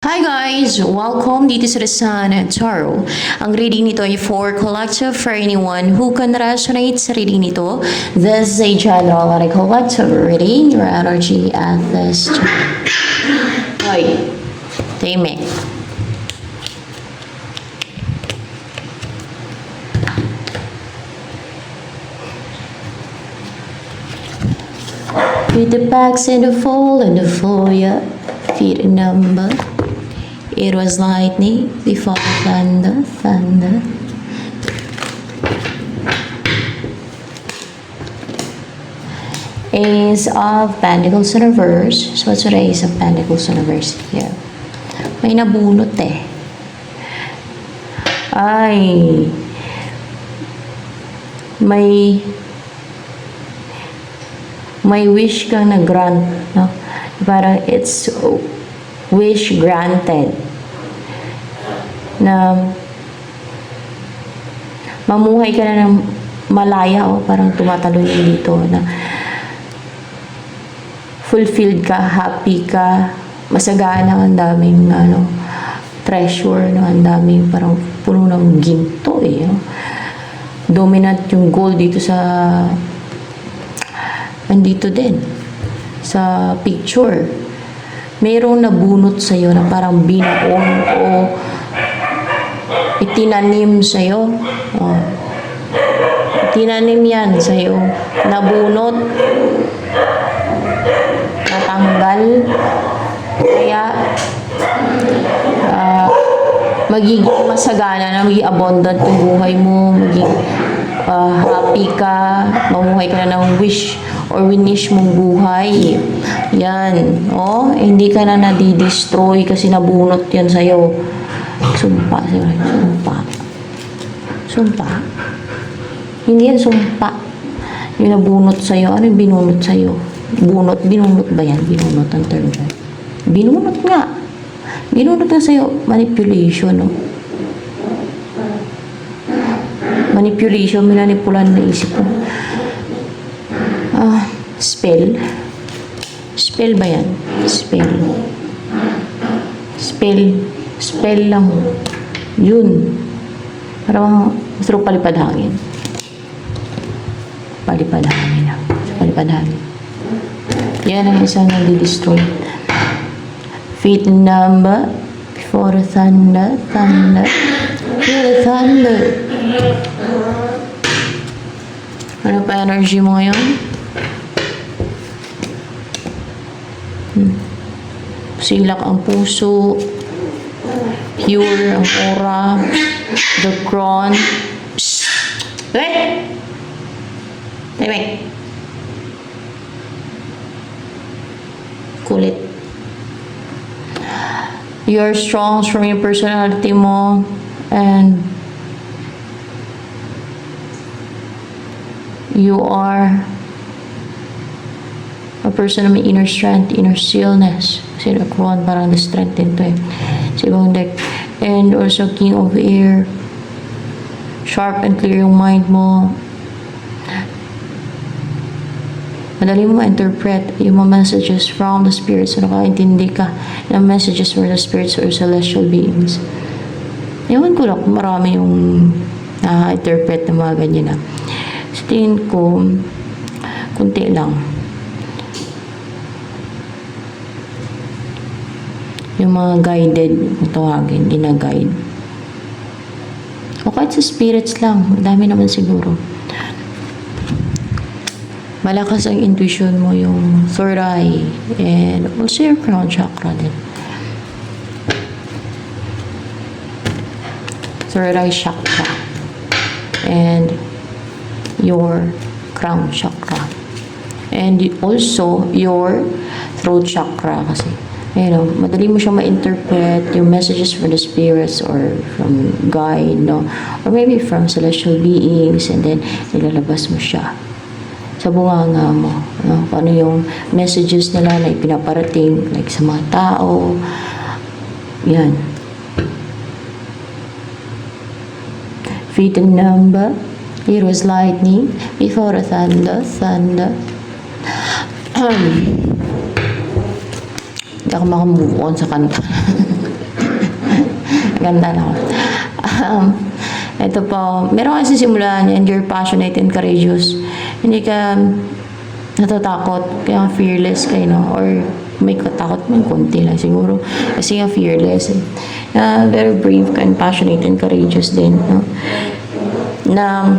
Hi guys! Welcome dito sa The Sun Tarot. Ang reading nito ay for collective for anyone who can resonate sa reading nito. This is a general and a collective reading. Your energy at this time. Hoy! Tahimik. With the backs and the fall and the foyer, feet number. It was lightning before thunder, thunder. Ace of Pentacles in reverse. So what's the Ace of Pentacles in reverse here? May nabunot eh. Ay. May wish kang na-grant, no? Parang it's wish granted na mamuhay ka na ng malaya o parang tumatalon yun dito na fulfilled ka, happy ka, masagana, ang daming treasure, no? Ang daming parang puno ng ginto eh, no? Dominant yung gold dito sa andito din sa picture. Mayroong nabunot sa'yo na parang binaon o itinanim sa'yo. Oh. Itinanim yan sa'yo. Nabunot. Natanggal. Kaya magiging masagana na, magiging abundant yung buhay mo, magiging happy ka, mamuhay ka na ng wish or winish mong buhay. Yan. Oh, hindi ka na nadi-destroy kasi nabunot yan sa'yo. Sumpa. Sumpa. Sumpa. Hindi yan sumpa. Yung nabunot sa'yo. Ano yung binunot sa'yo? Bunot. Binunot ba yan? Binunot ang term dyan. Binunot nga. Binunot nga sa'yo. Manipulation, no? Manipulation. Minanipulan na isip ko. Spell. Spell ba yan? Spell. Spell lang. Yun. Parang through palipad hangin. Palipad hangin lang. Palipad hangin. Yan ang isang nadi-destroy. Feet number before the thunder, thunder. Feel the thunder. Ano pa energy mo ngayon? Silak ang puso, pure ang aura, the crown. Wait! Wait. Kulit. You're strong from yung personality mo and you are a person na may inner strength, inner stillness. Kasi the crown parang the strength din to eh. Sa ibang deck. And also King of Air. Sharp and clear yung mind mo. Madali mo ma-interpret yung mga messages from the spirits. So nakaintindi ka ng messages from the spirits or celestial beings. Ewan ko lang kung marami yung interpret ng mga ganyan na. Sa tingin ko, kunti lang. Yung mga guided, kung tawagin, gina-guide. O kahit sa spirits lang, dami naman siguro. Malakas ang intuition mo, yung third eye, and also your crown chakra din. Third eye chakra, and your crown chakra. And also your throat chakra kasi. Madali mo siya ma-interpret yung messages from the spirits or from guide, no? Or maybe from celestial beings, and then nilalabas mo siya sa bunganga mo, no? Kung ano yung messages nila na ipinaparating, like sa mga tao. Yan. Feet number. It was lightning before the thunder, thunder. Hindi ako makamove on sa kanta. Ganda na ako. Ito po, meron kasi simulan yan, you're passionate and courageous. Hindi ka natatakot, kaya fearless kayo, no? Or may katakot man, konti lang siguro. Kasi nga fearless. Very brave ka and passionate and courageous din, no? Na,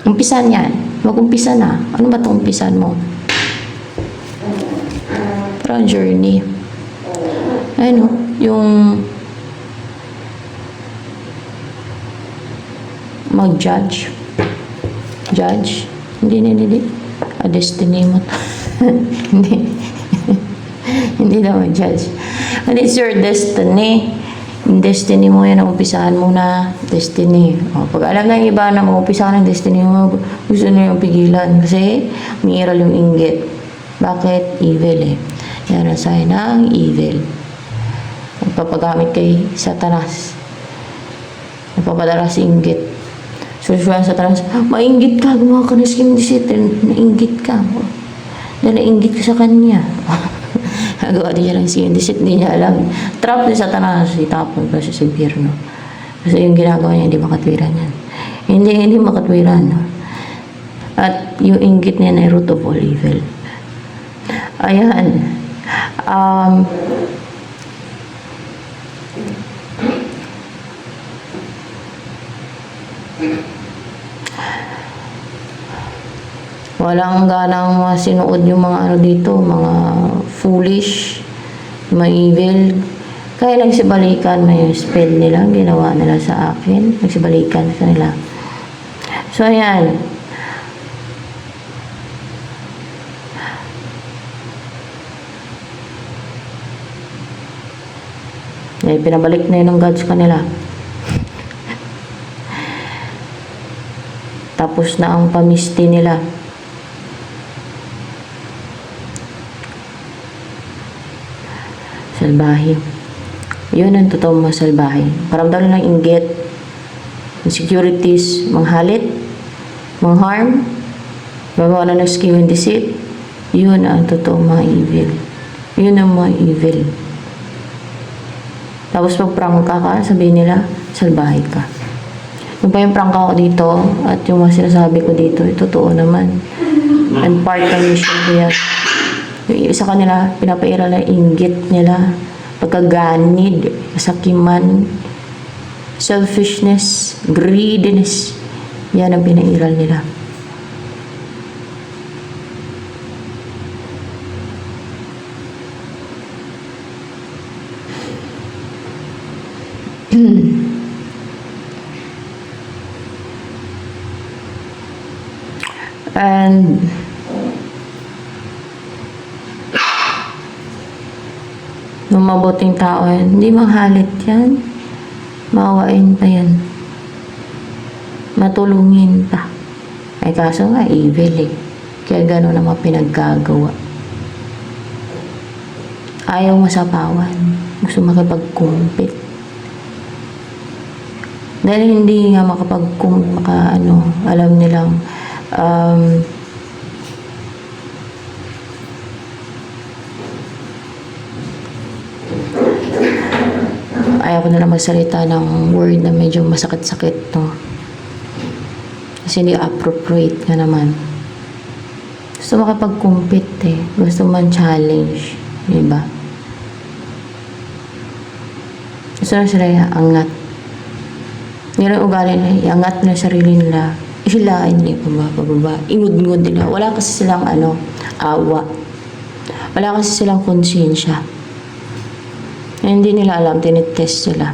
umpisan yan. Mag-umpisa na. Ano ba itong umpisan mo? Parang journey. Ayun, no? Yung mag-judge. Judge? Hindi. Destiny mo. Hindi. Hindi naman judge. And it's your destiny. Yung destiny mo yan, umpisahan mo na. Destiny. Pag alam na yung iba na mag-umpisahan ng destiny mo, gusto na yung pigilan. Kasi, umiiral yung inggit. Bakit? Evil eh. Yan ang sign ng evil. Nagpapagamit kay Satanas. Nagpapadala sa inggit. Susuan sa trans, mainggit ka, gumawa ka ng skin disease, nainggit ka. Dahil nainggit ka sa kanya. Nagawa din siya ng skin disease, hindi niya alam. Trap ni Satanas, itapon pa siya sa gobyerno. Kasi yung ginagawa niya, hindi makatwiran yan. Hindi makatwiran. No? At yung inggit niya na root of all evil. Ayan. Walang ganang sinuod yung mga ano dito, mga foolish, mga evil. Kaya nagsibalikan mo yung spell nila, ginawa nila sa akin. Nagsibalikan sa nila. So, ayan. Pinabalik na yun ng God sa kanila. Tapos na ang pamisti nila. Salbahe. Yun ang totoong mga salbahe. Paramdam lang inggit, insecurities, manghalit, mangharm, magawa na ng scheme and deceit. Yun ang totoong mga evil. Yun ang mga evil. Tapos pag prangka ka, sabihin nila, salbahe ka. Yung pa yung prangka ko dito, at yung mga sinasabi ko dito, totoo naman. And part ng mission ko yan. Yung isa kanila, pinapairal na inggit nila, pagkaganid, kasakiman, selfishness, greediness. Yan ang pinairal nila. And nung mabuting tao yan, hindi manghalit yan. Maawain pa yan. Matulungin pa. Ay kaso nga, evil eh. Kaya gano'n naman pinaggagawa. Ayaw masapawan. Gusto makipag-compete. Dahil hindi nga alam nilang ayaw ko na lang magsalita ng word na medyo masakit-sakit, no? Kasi hindi appropriate nga naman. Gusto makapag-compete eh. Gusto man challenge. Diba? Gusto na sila angat. Ngayon ang ugali na iangat na sarili nila. Hilain nila pababa. Ingud-ngud nila. Wala kasi silang awa. Wala kasi silang konsensya. Hindi nila alam, tinitest sila.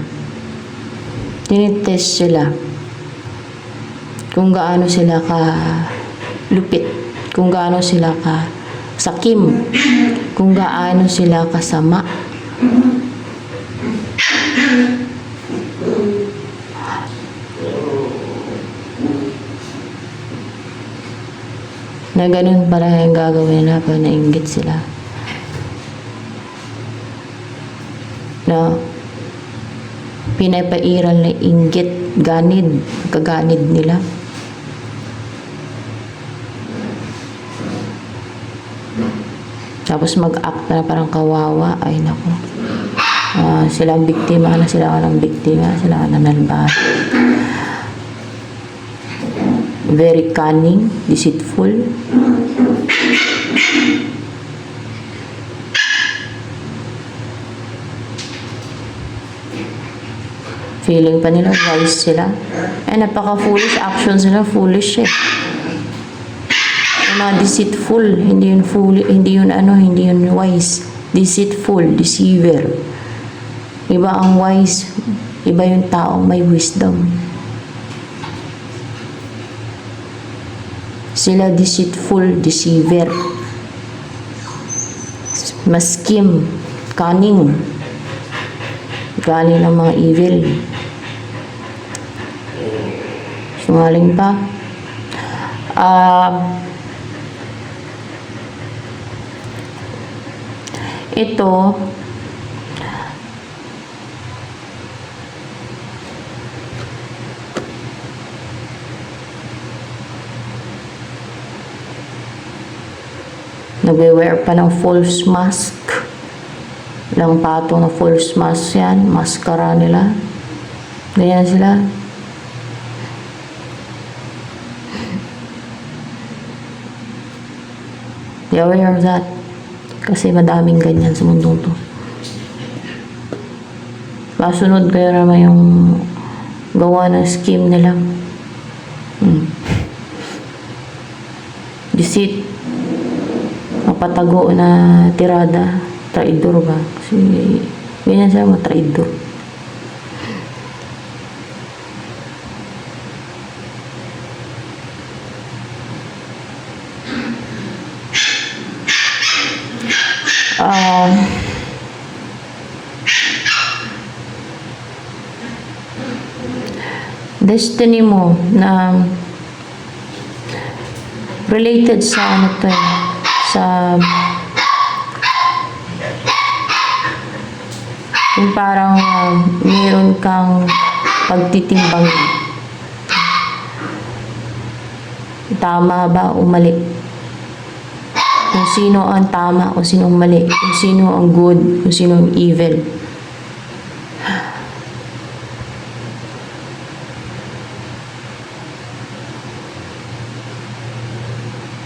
Tinitest sila kung gaano sila ka lupit, kung gaano sila ka sakim, kung gaano sila kasama. Na ganun pala yung gagawin nila pag nainggit sila. Na pinapairal na inggit, ganid, kaganid nila. Tapos mag-act na parang kawawa, ay nako. Sila ang biktima na, sila ang biktima, sila ang nanalba. Very cunning, deceitful. Feeling pa nila wise sila. Napaka-foolish. Actions nila foolish eh. Yung mga deceitful, hindi yun hindi yun wise. Deceitful, deceiver. Iba ang wise, iba yung taong may wisdom. Sila deceitful, deceiver. Maskim, cunning. Galing ng mga evil. Sinungaling pa. Ito, nagwe-wear pa ng false mask. Lang patong na false mask yan. Maskara nila. Ganyan sila. Be aware of that. Kasi madaming ganyan sa mundong to. Masunod kayo naman yung gawa ng scheme nila. Deceit. Mapatago na tirada. Traidor ba? Kasi ganyan sila mga traidor. Destiny mo na related sa ano to eh, sa yung parang meron kang pagtitimbang, tama ba o mali, kung sino ang tama o sino ang mali, kung sino ang good, kung sino ang evil.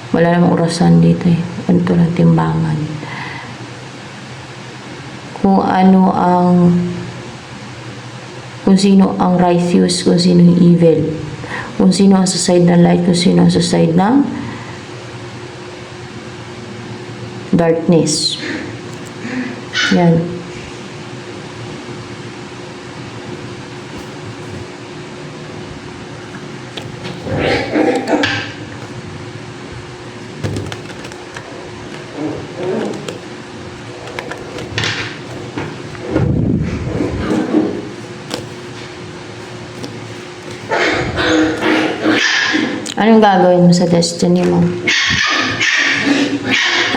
Wala namang orasan dito eh. Ito lang timbangan. Kung ano ang, kung sino ang righteous, kung sino ang evil. Kung sino ang sa side ng light, kung sino ang sa side ng darkness. Yan. Anong gagawin mo sa destiny mo?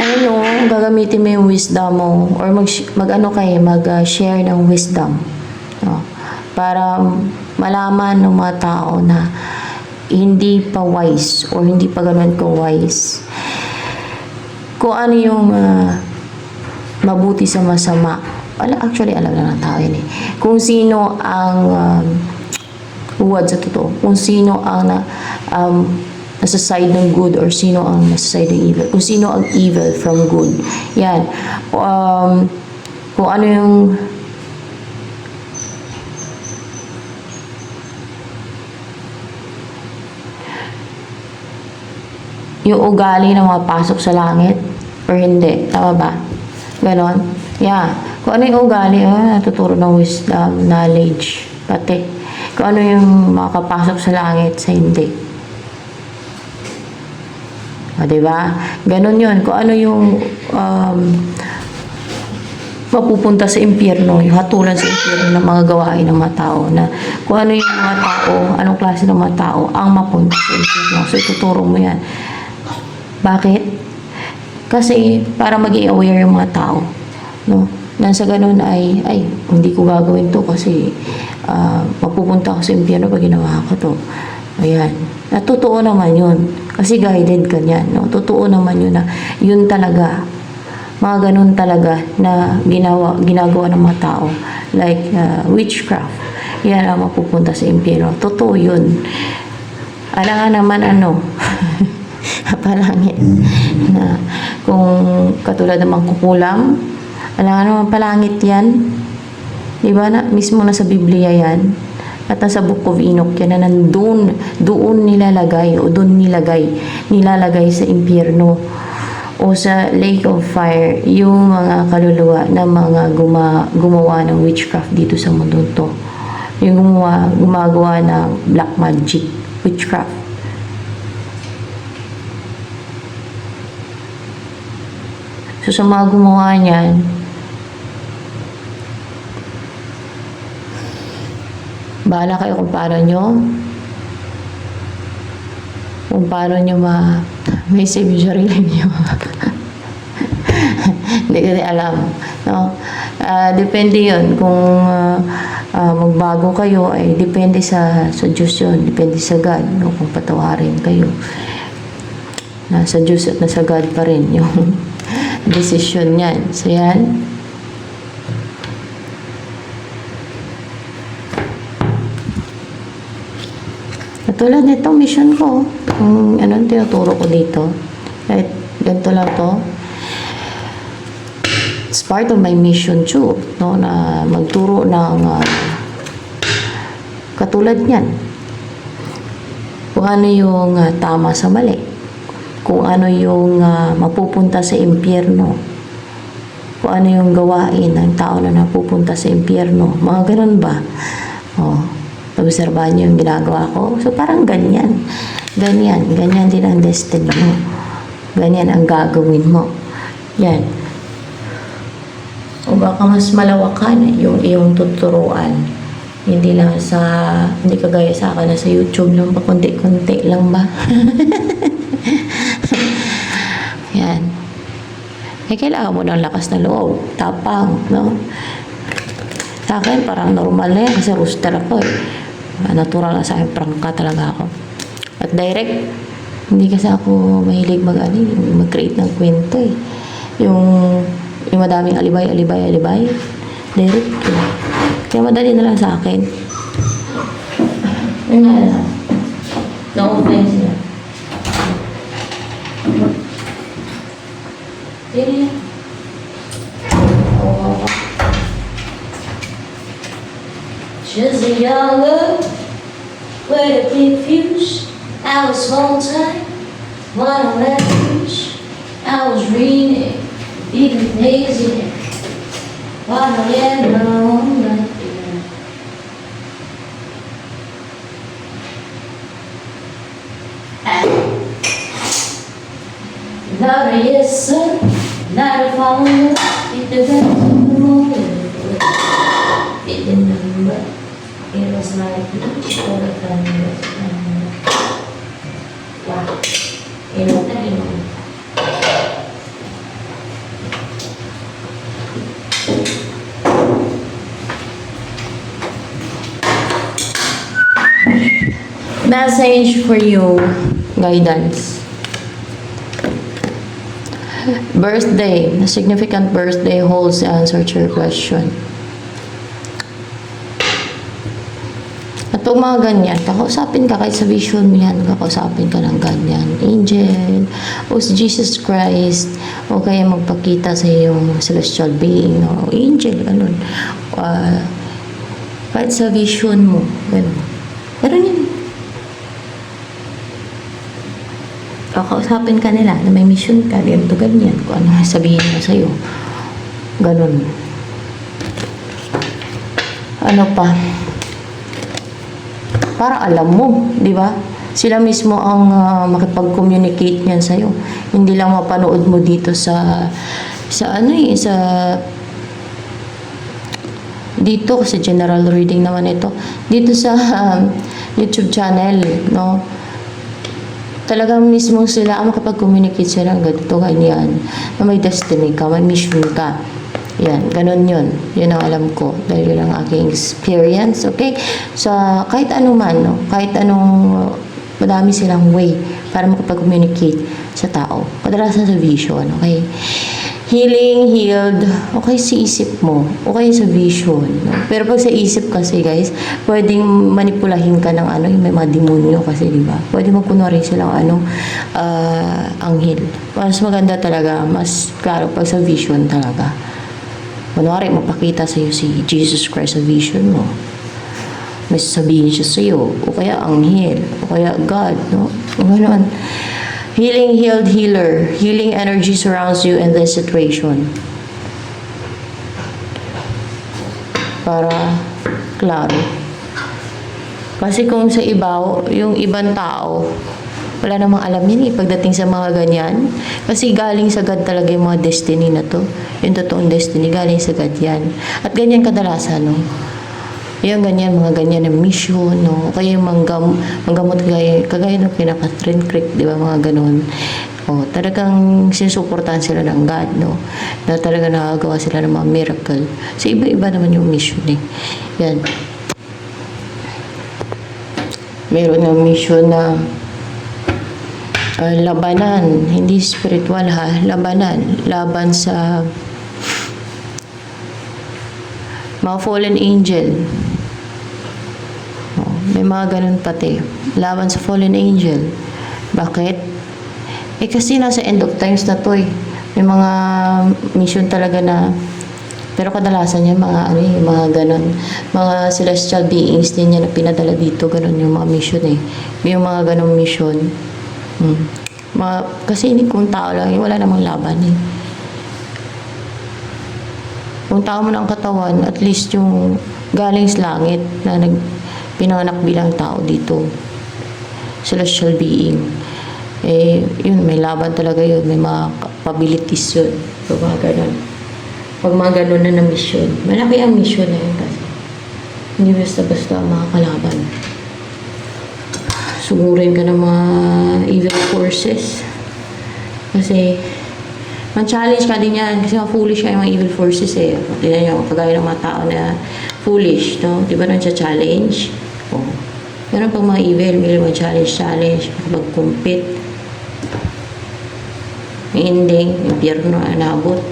Ano, gagamitin mo yung wisdom mo or mag-share ng wisdom. No? Para malaman ng mga tao na hindi pa wise or hindi pa ganun ka wise. Kung ano yung mabuti sa masama. Actually, alam na ng tao yun eh. Kung sino ang huwad sa totoo. Kung sino ang nasa side ng good or sino ang nasa side ng evil. Kung sino ang evil from good. Yan. Kung ano yung ugali na mapasok sa langit or hindi. Tama ba? Ganon? Yeah. Kung ano yung ugali, natuturo ng wisdom, knowledge, pati. Kung ano yung makapasok sa langit sa hindi. Diba? Ganon yun. Kung ano yung mapupunta sa impyerno, yung hatulan sa impyerno ng mga gawain ng mga tao, na kung ano yung mga tao, anong klase ng mga tao ang mapunta sa impyerno. So, ituturo mo yan. Bakit? Kasi para maging aware yung mga tao. No? Nang sa ganun ay hindi ko gagawin to kasi mapupunta ako sa impyerno pag ginawa ko to. Ayan. Totoo naman yun. Kasi guided ka niyan. No? Totoo naman yun na yun talaga Mga ganun talaga na ginagawa ng mga tao. Like witchcraft. Yan ang mapupunta sa impyerno. Totoo yun. Alangan naman palangit na kung katulad ng mangkukulam, alangan naman palangit yan. Diba na, mismo na sa Biblia yan. At nasa Book of Enoch yan na doon nilalagay o doon nilalagay sa impyerno o sa lake of fire yung mga kaluluwa na mga gumawa ng witchcraft dito sa mundo to. Yung gumagawa ng black magic, witchcraft. So sa mga gumawa niyan, bahala kayo kung paano nyo may save yung sarili nyo. Hindi ko rin alam. No? Depende yun. Kung magbago kayo, ay depende sa Diyos yun. Depende sa God. No? Kung patawarin kayo. Nasa Diyos at nasa God pa rin yung decision yan. So yan. Tulad nitong mission ko, kung anong tinuturo ko dito, kahit ganito lang to, it's part of my mission too, no, na magturo ng katulad niyan. Kung ano yung tama sa mali, kung ano yung mapupunta sa impyerno, kung ano yung gawain ng tao na napupunta sa impyerno, mga ganun ba? Obserbahan niyo yung ginagawa ko. So, parang ganyan. Ganyan din ang destiny mo. Ganyan ang gagawin mo. Yan. O baka mas malawakan yung iyong tuturuan. Hindi kagaya sa akin na sa YouTube lang ba, kunti-kunti lang ba? Yan. Kailangan mo ng lakas na loob. Tapang, no? Sa akin, parang normal na yan kasi rooster ako natural na sa akin, prangka talaga ako. At direct, hindi kasi ako mahilig mag-create ng kwento Yung madaming alibay. Direct Kaya madali na lang sa akin. Yun nga lang. Na-offline sila. Just a young girl with a big fuse. I was small time, one on refuge. I was reading, even hazy. While I had my own life. Not a yes sir, not a follower. It depends on the moment. It didn't remember. It was like all the time. Wow. Message for you, guidance. Birthday. A significant birthday holds the answer to your question. At pag mga ganyan, kakausapin ka kahit sa vision mo yan, kakausapin ka ng ganyan, angel, o si Jesus Christ, o kaya magpakita sa iyong celestial being, o angel, ganun. Kahit sa vision mo, ganun. Ganun yun. Kakausapin ka nila na may mission ka, ganito, ganyan, kung ano sabihin mo sa'yo. Ganun. Ano pa? Para alam mo, di ba? Sila mismo ang makipag-communicate niyan sa'yo. Hindi lang mapanood mo dito dito sa general reading naman ito. Dito sa YouTube channel, no? Talagang mismo sila ang makipag-communicate sila ganito, ganyan. Na may destiny ka, may mission ka. Yan, ganun yun. Yun ang alam ko. Dahil yun ang aking experience, okay? So, kahit ano man, no? Kahit anong, madami silang way para makapag-communicate sa tao. Kadalasan sa vision, okay? Healing, healed, okay sa isip mo, okay sa vision. No? Pero pag sa isip kasi guys, pwedeng manipulahin ka ng ano, yung may mga demonyo kasi, di ba? Pwede magkunwari silang ano, anghel. Mas maganda talaga, mas klaro pag sa vision talaga. Kunwari, mapakita sa'yo si Jesus Christ sa vision mo. May sasabihin siya sa'yo, o kaya anghel, o kaya God, no? Ganon. Healing, healed, healer. Healing energy surrounds you in this situation. Para klaro. Kasi kung sa iba, yung ibang tao, wala namang alam yan pagdating sa mga ganyan. Kasi galing sa God talaga yung mga destiny na to. Yung totoong destiny, galing sa God yan. At ganyan kadalasan, no? Yung ganyan, mga ganyan na mission, no? Kaya yung manggamot kagaya ng pinaka-Train Creek, di ba, mga ganun. O, talagang sinusuportahan sila ng God, no? Na talaga nakagawa sila ng mga miracle. So, iba-iba naman yung mission, eh. Yan. Meron ng mission na labanan, hindi spiritual ha, laban sa mga fallen angel. May mga ganun pati. Laban sa fallen angel. Bakit? Kasi nasa end of times na to eh. May mga mission talaga na, pero kadalasan yan, mga ganun. Mga celestial beings din yan na pinadala dito. Ganun yung mga mission eh. Yung mga ganun mission. Kasi hindi kung tao lang, wala namang laban eh. Kung tao mo ng katawan, at least yung galing sa langit na pinanganak bilang tao dito. Celestial being. Yun, may laban talaga yun. May mga capabilities yun. So, mga ganun. Pag mga ganun na mission. Malaki ang mission na yun kasi. Hindi basta-basta mga kalaban. Sumurin ka ng mga evil forces. Kasi, man-challenge ka din yan. Kasi foolish ka yung mga evil forces eh. Tignan nyo, kagaya ng mga tao na foolish, no? Di ba challenge? Oh. Pero pag mga evil, may mga challenge, mag-compete. May ending, impyerno, anabot.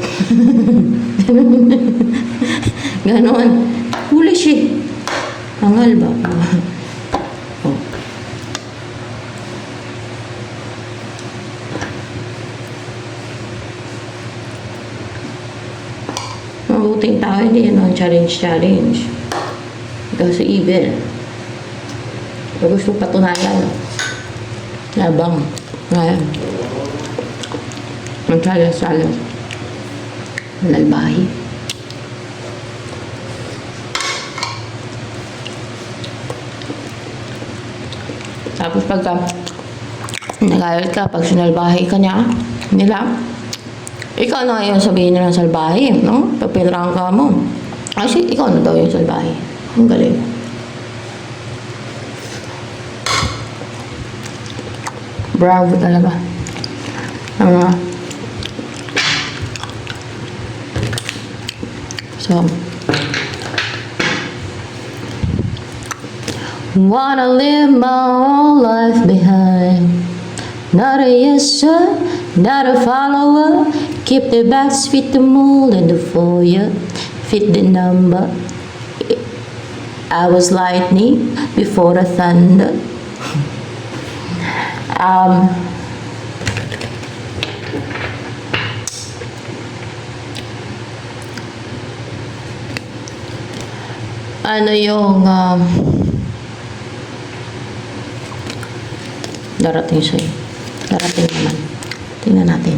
Ganon. Foolish eh. Hangal ba? Oh. Mabuting tao, hindi yan ang challenge. Kasi evil. Pag gusto patunayan, labang. Ngayon. Ang challenge. Nalbahi. Tapos pagka nagalit ka, pag sinalbahi ka niya, nila, ikaw na yung sabihin nila ng salbahe, no? Papilrang ka mo. Kasi ikaw na daw yung salbahe. Ang galing. Bravo talaga. So, wanna live my whole life behind. Not a yes sir, not a follower. Keep the backs, fit the mold and the foyer. Fit the number. I was lightning before the thunder. Ano yung darating siya eh. Darating naman. Tingnan natin.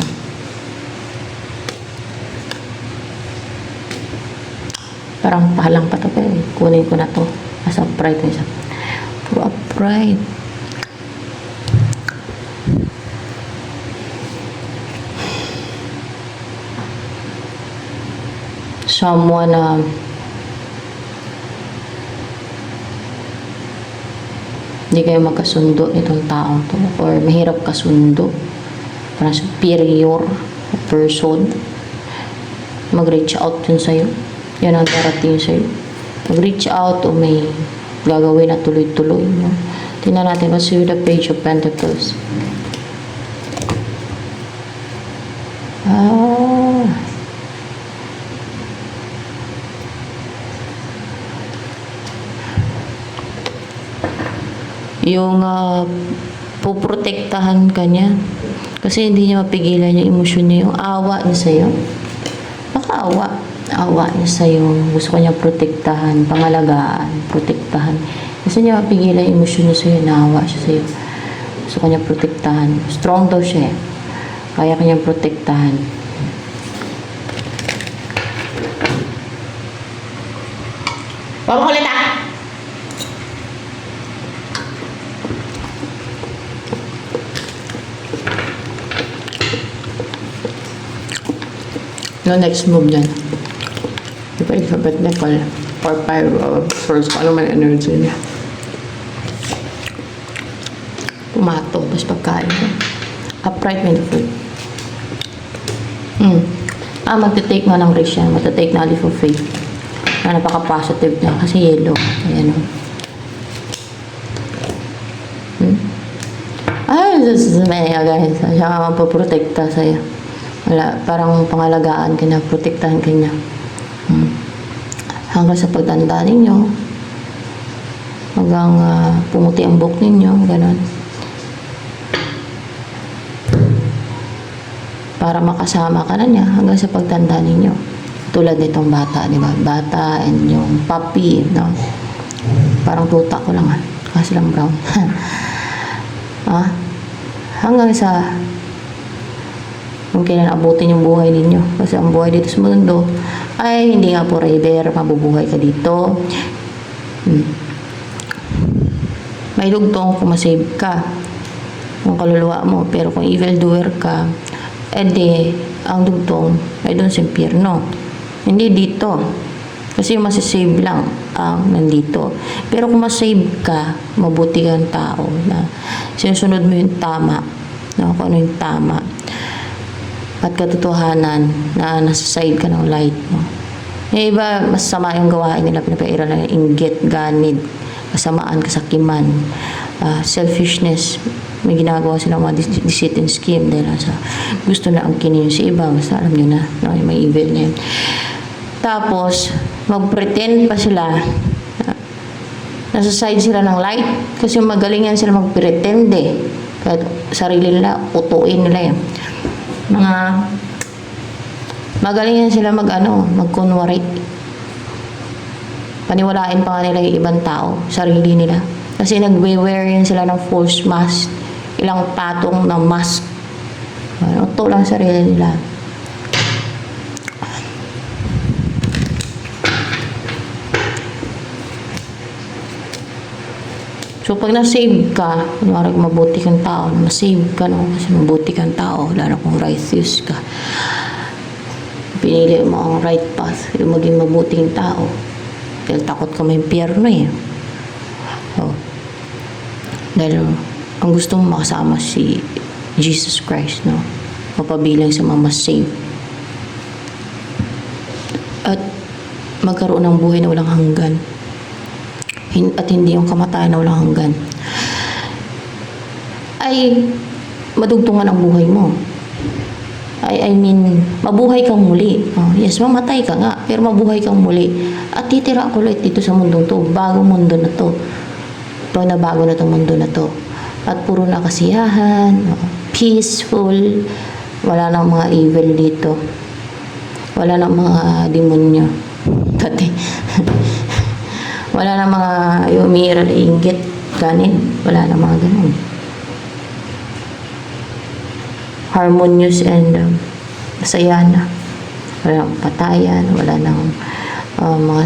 Parang pahalang pa to pero kunin ko na to. As upright na siya. Puro upright. Someone hindi kayo magkasundo nitong taong to or mahirap kasundo, parang superior person, mag-reach out yun sa'yo, yan ang darating sa'yo, mag-reach out o may gagawin na tuloy-tuloy, no? Tingnan natin what's with the Page of Pentacles. yung puprotektahan ka niya. Kasi hindi niya mapigilan yung emosyon niya, yung awa niya sa'yo. Baka awa niya sa'yo. Gusto ko niya protektahan, pangalagaan, protektahan. Kasi niya mapigilan yung emosyon niya sa'yo, naawa siya sa'yo. Gusto ko niya protektahan. Strong daw siya eh. Kaya kanyang protektahan. Baba ulit ah! Yung next move niyan. Diba, Elizabeth Nicole or Pyro first, ano man energy niya. Pumato, tapos pagkain ko. Upright med food. Magte-take nga ng risk yan. Magte-take na leap of faith. Na napaka-positive na kasi yellow. Ayan o. This is me, guys. Siya nga mapaprotekta sa'yo. Wala, parang pangalagaan ka na, protektahan ka niya. Hanggang sa pagtanda ninyo, hanggang pumuti ang buhok ninyo, gano'n. Para makasama ka na niya hanggang sa pagtanda ninyo. Tulad nitong bata, di ba? Bata and yung puppy, no? Parang tuta ko lang, kasi lang brown. Hanggang sa kung kailan abutin yung buhay ninyo. Kasi ang buhay dito sa mundo ay hindi nga forever, mabubuhay ka dito. May dugtong kung masave ka ng kaluluwa mo. Pero kung evil doer ka, edi ang dugtong ay doon sa impyerno. Hindi dito. Kasi yung masasave lang ang nandito. Pero kung masave ka, mabuti kang tao na sinusunod mo yung tama, no? Kung ano yung tama at katotohanan na nasa side ka ng light mo. Yung iba, masama yung gawain nila, pinapaira lang yung inggit, ganid, kasamaan, kasakiman, selfishness. May ginagawa sila mga deceit and scheme dahil sa gusto na ang kinin sa iba. Basta alam nyo na, no, yung may evil na yun. Tapos, mag-pretend pa sila. Nasa side sila ng light. Kasi magalingan sila mag-pretend eh. Kahit sarili nila, utuin nila yan. Magalingan sila mag-kunwari. Paniwalain pa nga nila yung ibang tao, sarili nila. Kasi nag-wear yan sila ng false mask. Ilang patong ng mask. Uto lang sarili nila. So, pag na-save ka, kunwari mabuti kang tao, na-save ka, no? Kasi mabuti kang tao, lalo kung righteous ka. Pinili mo ang right path, yung maging mabuting tao. Dahil takot ka may impyerno eh. So, dahil ang gusto mo makasama si Jesus Christ, no? Mapabilang sa mga mas-save. At magkaroon ng buhay na walang hanggan. At hindi yung kamatayan na walang hanggan. Ay madugtungan ang buhay mo. I mean, mabuhay kang muli. Yes, mamatay ka nga, pero mabuhay kang muli. At titira ako ulit dito sa mundong to, bagong mundo na to. Pag nabago na itong mundo na to. At puro na kasiyahan, peaceful, wala nang mga evil dito. Wala nang mga demonyo. Dati. Wala na mga yung umiiral inggit, ganit. Wala na mga ganun. Harmonious and masaya na. Wala nang patayan, wala nang mga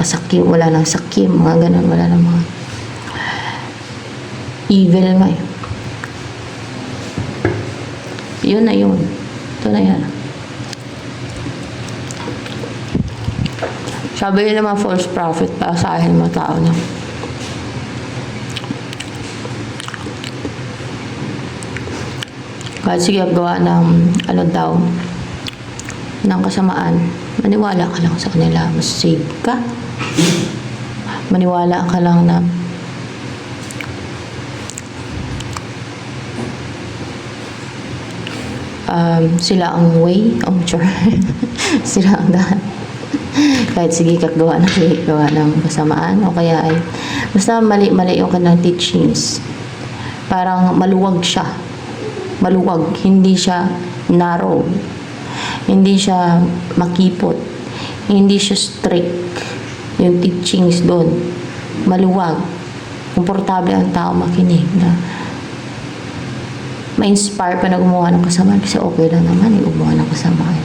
kasakim, wala nang sakim, mga ganun. Wala nang mga evil nga eh. Yun na yun. Ito na yan. Sabi nila mga false prophet para sa akin mga tao na kahit sige gawa ng daw ng kasamaan, maniwala ka lang sa kanila, mas save ka. Maniwala ka lang na sila ang way, sila ang daan. Kahit sige gawa ng kasamaan o kaya ay basta mali-mali yung kanilang teachings. Parang maluwag siya. Maluwag, hindi siya narrow. Hindi siya makipot. Hindi siya strict. Yung teachings doon. Maluwag. Komportable ang tao makinig na ma-inspire pa na gumawa ng kasamaan kasi okay lang naman gumawa ng kasamaan.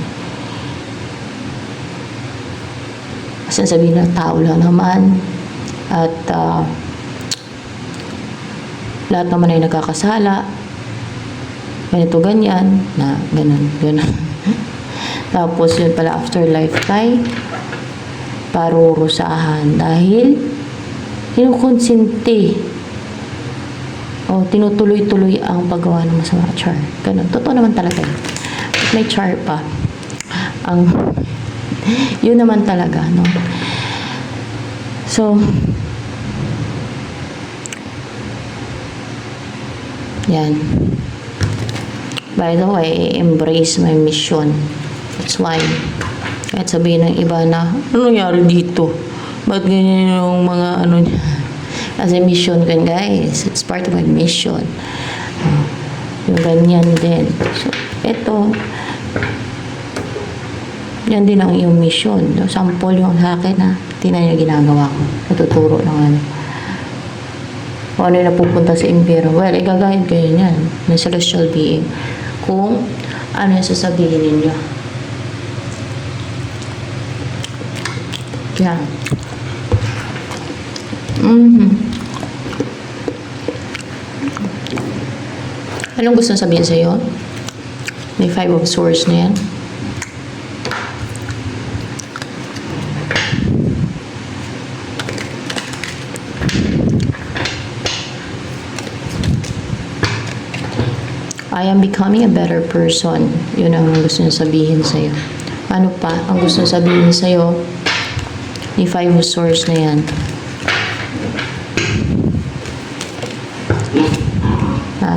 Kasi sabihin na tao lang naman at lahat naman ay nagkakasala, ganito ganyan na ganun tapos yun pala after lifetime parurusahan dahil kinukonsente o tinutuloy-tuloy ang paggawa ng masama. Char, ganun, totoo naman talaga yun. May char pa ang yun naman talaga, no? So, yan. By the way, embrace my mission. That's why, kahit sabihin ng iba na, ano nangyari dito? Ba't ganyan yung mga ano niya? Kasi mission kan guys. It's part of my mission. Yung ganyan din. So, eto, yan din ang iyong mission. So, sample yung sa akin na tingnan yung ginagawa ko. Natuturo ng ano. Kung ano yung napupunta sa impyerno. Well, igagahid kayo niyan ng celestial being. Kung ano yung sasabihin ninyo. Yan. Anong gusto sabihin sa'yo? May 5 of swords na yan. I am becoming a better person. Yun ang gusto niya sabihin sa'yo. Ano pa? Ang gusto niya sabihin sa'yo, may 5 of swords na yan.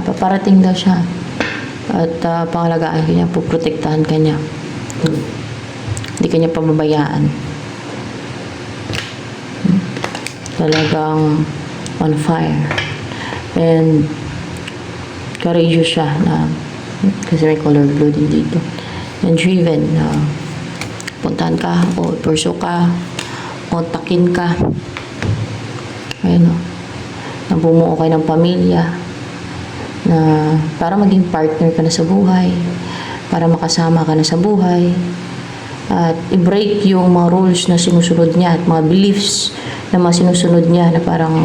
Paparating daw siya. At pangalagaan ka niya, puprotektahan ka niya. Hindi ka niya pababayaan. Talagang on fire. And courageous siya na kasi may color blue din dito. And driven na puntahan ka o pursue ka, kontakin ka. Ayun o. Na bumuo kayo ng pamilya na para maging partner ka na sa buhay, para makasama ka na sa buhay, at i-break yung mga rules na sinusunod niya at mga beliefs na mga sinusunod niya na parang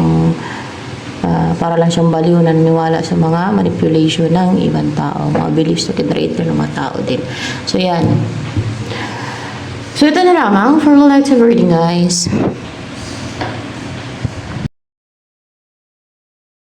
para lang siyang baliw na naniwala sa mga manipulation ng ibang tao, mga beliefs na kinreate ng mga tao din. So yan. So ito na lamang for all nights of reading guys.